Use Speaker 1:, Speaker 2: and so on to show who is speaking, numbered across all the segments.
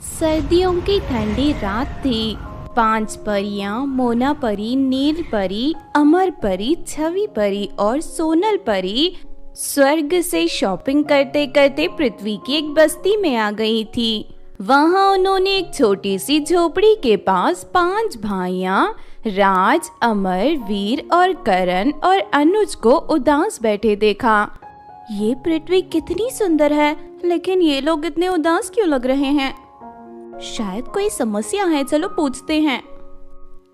Speaker 1: सर्दियों की ठंडी रात थी। 5 परियां मोना परी, नील परी, अमर परी, छवि परी और सोनल परी स्वर्ग से शॉपिंग करते करते पृथ्वी की एक बस्ती में आ गई थी। वहां उन्होंने एक छोटी सी झोपड़ी के पास 5 भाइयां राज, अमर, वीर और करण और अनुज को उदास बैठे देखा। ये पृथ्वी कितनी सुंदर है, लेकिन ये लोग इतने उदास क्यों लग रहे हैं? शायद कोई समस्या है, चलो पूछते हैं।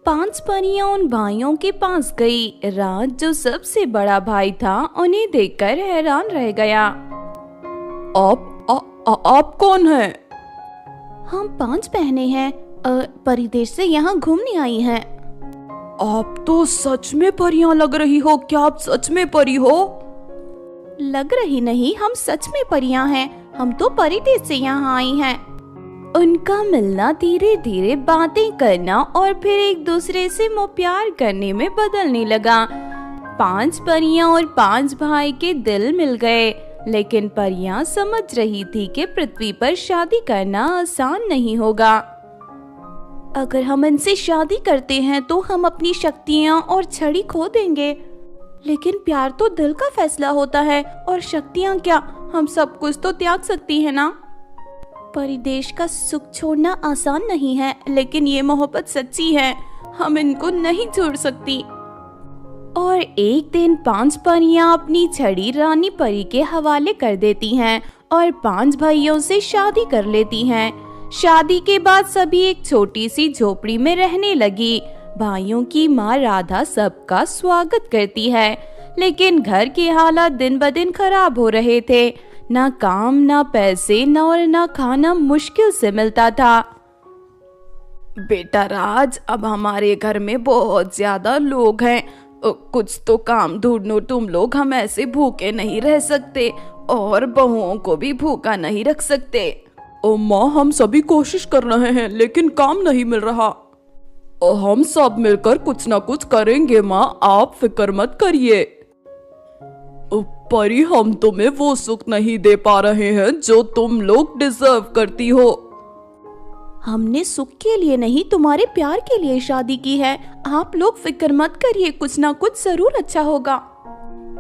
Speaker 1: 5 परियां उन भाइयों के पास गई। राज, जो सबसे बड़ा भाई था, उन्हें देखकर हैरान रह गया।
Speaker 2: आप कौन हैं?
Speaker 1: हम 5 बहनें हैं, परिदेश से यहाँ घूमने आई हैं।
Speaker 2: आप तो सच में परियां लग रही हो। क्या आप सच में परी हो?
Speaker 1: लग रही नहीं, हम सच में परियां हैं। हम तो परिदेश से यहाँ आई हैं। उनका मिलना धीरे धीरे बातें करना और फिर एक दूसरे से मोह प्यार करने में बदलने लगा। 5 परियां और 5 भाई के दिल मिल गए, लेकिन परियां समझ रही थी कि पृथ्वी पर शादी करना आसान नहीं होगा। अगर हम इनसे शादी करते हैं तो हम अपनी शक्तियां और छड़ी खो देंगे। लेकिन प्यार तो दिल का फैसला होता है, और शक्तियां क्या, हम सब कुछ तो त्याग सकती है ना। परिदेश का सुख छोड़ना आसान नहीं है, लेकिन ये मोहब्बत सच्ची है, हम इनको नहीं छोड़ सकती। और एक दिन 5 परियां अपनी छड़ी रानी परी के हवाले कर देती हैं और 5 भाइयों से शादी कर लेती हैं। शादी के बाद सभी एक छोटी सी झोपड़ी में रहने लगी। भाइयों की माँ राधा सबका स्वागत करती है, लेकिन घर के हालात दिन ब दिन खराब हो रहे थे। ना काम, ना पैसे, ना खाना मुश्किल से मिलता था।
Speaker 2: बेटा राज, अब हमारे घर में बहुत ज्यादा लोग हैं, कुछ तो काम ढूंढो तुम लोग। हम ऐसे भूखे नहीं रह सकते और बहुओं को भी भूखा नहीं रख सकते। ओ माँ, हम सभी कोशिश कर रहे हैं, लेकिन काम नहीं मिल रहा। हम सब मिलकर कुछ ना कुछ करेंगे माँ, आप फिक्र मत करिए। परी, हम तुम्हें वो सुख नहीं दे पा रहे हैं जो तुम लोग डिजर्व करती हो।
Speaker 1: हमने सुख के लिए नहीं, तुम्हारे प्यार के लिए शादी की है। आप लोग फिक्र मत करिए, कुछ ना कुछ जरूर अच्छा होगा।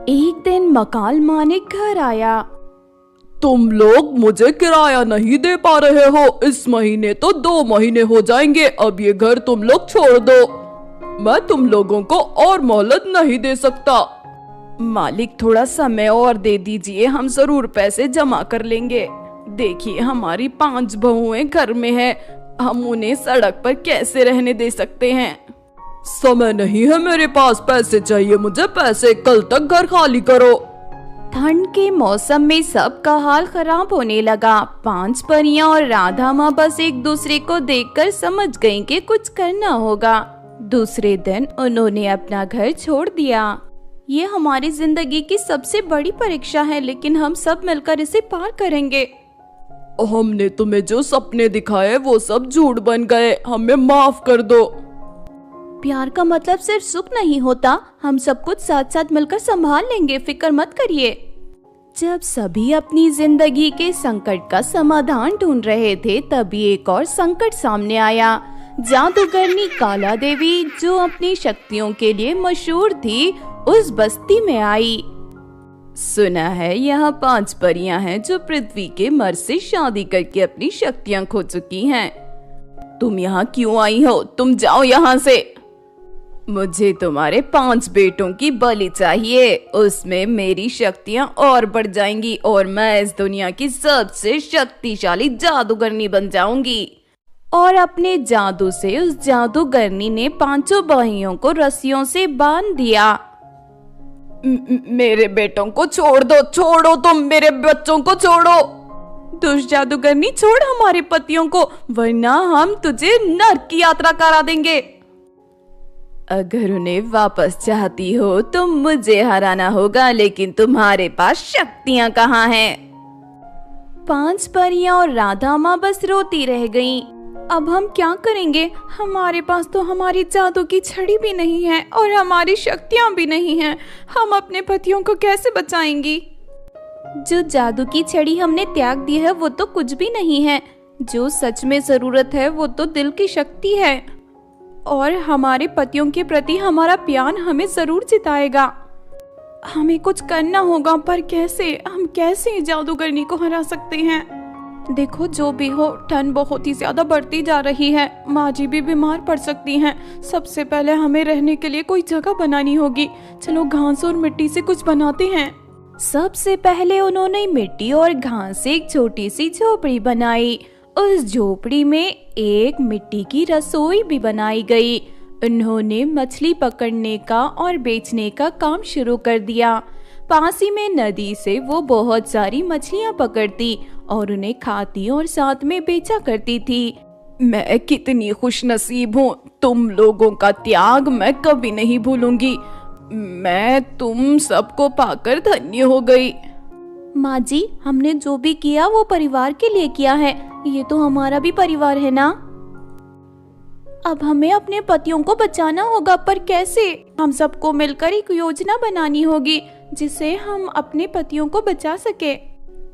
Speaker 1: एक दिन मकाल मालिक घर आया।
Speaker 2: तुम लोग मुझे किराया नहीं दे पा रहे हो। इस महीने तो 2 महीने हो जाएंगे। अब ये घर तुम लोग छोड़ दो। मैं तुम लोगों को और मोहलत नहीं दे सकता। मालिक, थोड़ा समय और दे दीजिए, हम जरूर पैसे जमा कर लेंगे। देखिए, हमारी 5 बहुएं घर में है, हम उन्हें सड़क पर कैसे रहने दे सकते हैं? समय नहीं है मेरे पास, पैसे चाहिए मुझे पैसे। कल तक घर खाली करो।
Speaker 1: ठंड के मौसम में सबका हाल खराब होने लगा। 5 परियां और राधा माँ बस एक दूसरे को देखकर समझ गईं कि कुछ करना होगा। दूसरे दिन उन्होंने अपना घर छोड़ दिया। ये हमारी जिंदगी की सबसे बड़ी परीक्षा है, लेकिन हम सब मिलकर इसे पार करेंगे।
Speaker 2: हमने तुम्हें जो सपने दिखाए वो सब झूठ बन गए, हमें माफ कर दो।
Speaker 1: प्यार का मतलब सिर्फ सुख नहीं होता, हम सब कुछ साथ साथ मिलकर संभाल लेंगे, फिक्र मत करिए। जब सभी अपनी जिंदगी के संकट का समाधान ढूंढ रहे थे, तभी एक और संकट सामने आया। जादूगरनी काला देवी, जो अपनी शक्तियों के लिए मशहूर थी, उस बस्ती में आई।
Speaker 2: सुना है यहाँ 5 परियां हैं जो पृथ्वी के मर्द से शादी करके अपनी शक्तियां खो चुकी हैं। तुम यहाँ क्यों आई हो? तुम जाओ यहाँ से। मुझे तुम्हारे 5 बेटों की बलि चाहिए, उसमें मेरी शक्तियां और बढ़ जाएंगी और मैं इस दुनिया की सबसे शक्तिशाली जादूगरनी बन जाऊंगी।
Speaker 1: और अपने जादू से उस जादूगरनी ने 5 भाइयों को रस्सियों से बांध दिया।
Speaker 2: मेरे बेटों को छोड़ दो, छोड़ो, तुम मेरे बच्चों को छोड़ो।
Speaker 1: दुष्ट जादूगरनी, छोड़ हमारे पतियों को, वरना हम तुझे नर्क की यात्रा करा देंगे।
Speaker 2: अगर उन्हें वापस चाहती हो तो मुझे हराना होगा, लेकिन तुम्हारे पास शक्तियां कहाँ हैं?
Speaker 1: 5 परियां और राधा माँ बस रोती रह गईं। अब हम क्या करेंगे? हमारे पास तो हमारी जादू की छड़ी भी नहीं है और हमारी शक्तियां भी नहीं हैं। हम अपने पतियों को कैसे बचाएंगी? जो जादू की छड़ी हमने त्याग दी है वो तो कुछ भी नहीं है। जो सच में जरूरत है वो तो दिल की शक्ति है, और हमारे पतियों के प्रति हमारा प्यार हमें जरूर जिताएगा। हमें कुछ करना होगा, पर कैसे? हम कैसे जादूगरनी को हरा सकते हैं? देखो, जो भी हो, ठंड बहुत ही ज्यादा बढ़ती जा रही है। माँ जी भी बीमार पड़ सकती हैं। सबसे पहले हमें रहने के लिए कोई जगह बनानी होगी। चलो घास और मिट्टी से कुछ बनाते हैं। सबसे पहले उन्होंने मिट्टी और घास से एक छोटी सी झोपड़ी बनाई। उस झोपड़ी में एक मिट्टी की रसोई भी बनाई गई। उन्होंने मछली पकड़ने का और बेचने का काम शुरू कर दिया। पास ही में नदी से वो बहुत सारी मछलियाँ पकड़ती और उन्हें खाती और साथ में बेचा करती थी। मैं कितनी खुशनसीब हूँ, तुम लोगों का त्याग मैं कभी नहीं भूलूंगी। मैं तुम सबको पाकर धन्य हो गई। माँ जी, हमने जो भी किया वो परिवार के लिए किया है। ये तो हमारा भी परिवार है ना। अब हमें अपने पतियों को बचाना होगा, पर कैसे? हम सबको मिलकर एक योजना बनानी होगी जिससे हम अपने पतियों को बचा सके।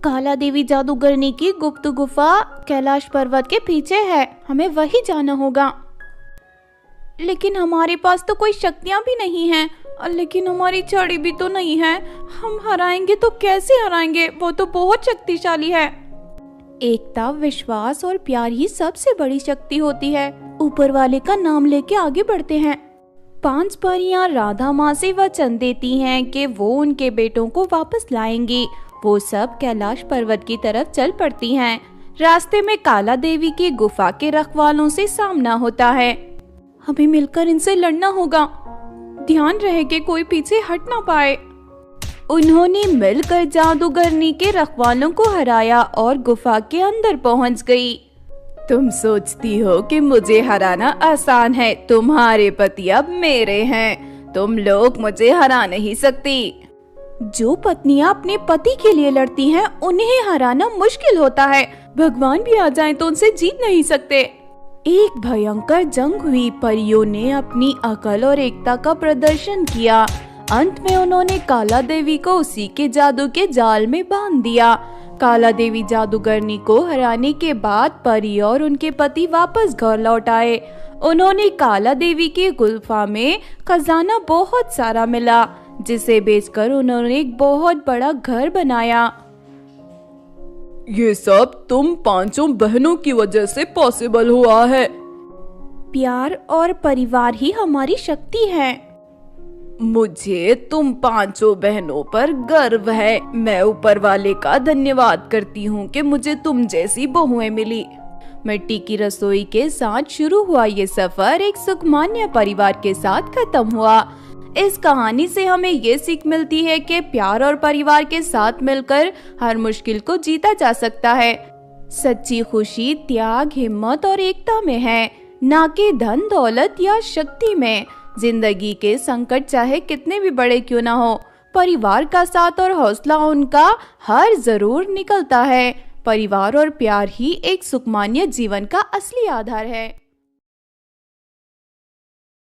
Speaker 1: काला देवी जादूगरनी की गुप्त गुफा कैलाश पर्वत के पीछे है, हमें वही जाना होगा। लेकिन हमारे पास तो कोई शक्तियाँ भी नहीं हैं, लेकिन हमारी छड़ी भी तो नहीं है। हम हराएंगे तो कैसे हराएंगे? वो तो बहुत शक्तिशाली है। एकता, विश्वास और प्यार ही सबसे बड़ी शक्ति होती है। ऊपर वाले का नाम लेके आगे बढ़ते हैं। 5 परियां राधा माँ से वचन देती हैं कि वो उनके बेटों को वापस लाएंगी। वो सब कैलाश पर्वत की तरफ चल पड़ती हैं। रास्ते में काला देवी की गुफा के रखवालों से सामना होता है। हमें मिलकर इनसे लड़ना होगा। ध्यान रहे कि कोई पीछे हट ना पाए। उन्होंने मिलकर जादूगरनी के रखवालों को हराया और गुफा के अंदर पहुंच गई। तुम सोचती हो कि मुझे हराना आसान है? तुम्हारे पति अब मेरे हैं, तुम लोग मुझे हरा नहीं सकती। जो पत्नियां अपने पति के लिए लड़ती हैं, उन्हें हराना मुश्किल होता है। भगवान भी आ जाएं तो उनसे जीत नहीं सकते। एक भयंकर जंग हुई। परियों ने अपनी अकल और एकता का प्रदर्शन किया। अंत में उन्होंने काला देवी को उसी के जादू के जाल में बांध दिया। काला देवी जादूगरनी को हराने के बाद परी और उनके पति वापस घर लौट आए। उन्होंने काला देवी की गुफा में खजाना बहुत सारा मिला, जिसे बेचकर उन्होंने एक बहुत बड़ा घर बनाया।
Speaker 2: ये सब तुम 5 बहनों की वजह से पॉसिबल हुआ है।
Speaker 1: प्यार और परिवार ही हमारी शक्ति है।
Speaker 2: मुझे तुम 5 बहनों पर गर्व है। मैं ऊपर वाले का धन्यवाद करती हूँ कि मुझे तुम जैसी बहुएं मिली।
Speaker 1: मिट्टी की रसोई के साथ शुरू हुआ ये सफर एक सुखमान्य परिवार के साथ खत्म हुआ। इस कहानी से हमें ये सीख मिलती है कि प्यार और परिवार के साथ मिलकर हर मुश्किल को जीता जा सकता है। सच्ची खुशी त्याग, हिम्मत और एकता में है, ना कि धन दौलत या शक्ति में। जिंदगी के संकट चाहे कितने भी बड़े क्यों ना हो, परिवार का साथ और हौसला उनका हर जरूर निकलता है। परिवार और प्यार ही एक सुखमान्य जीवन का असली आधार है।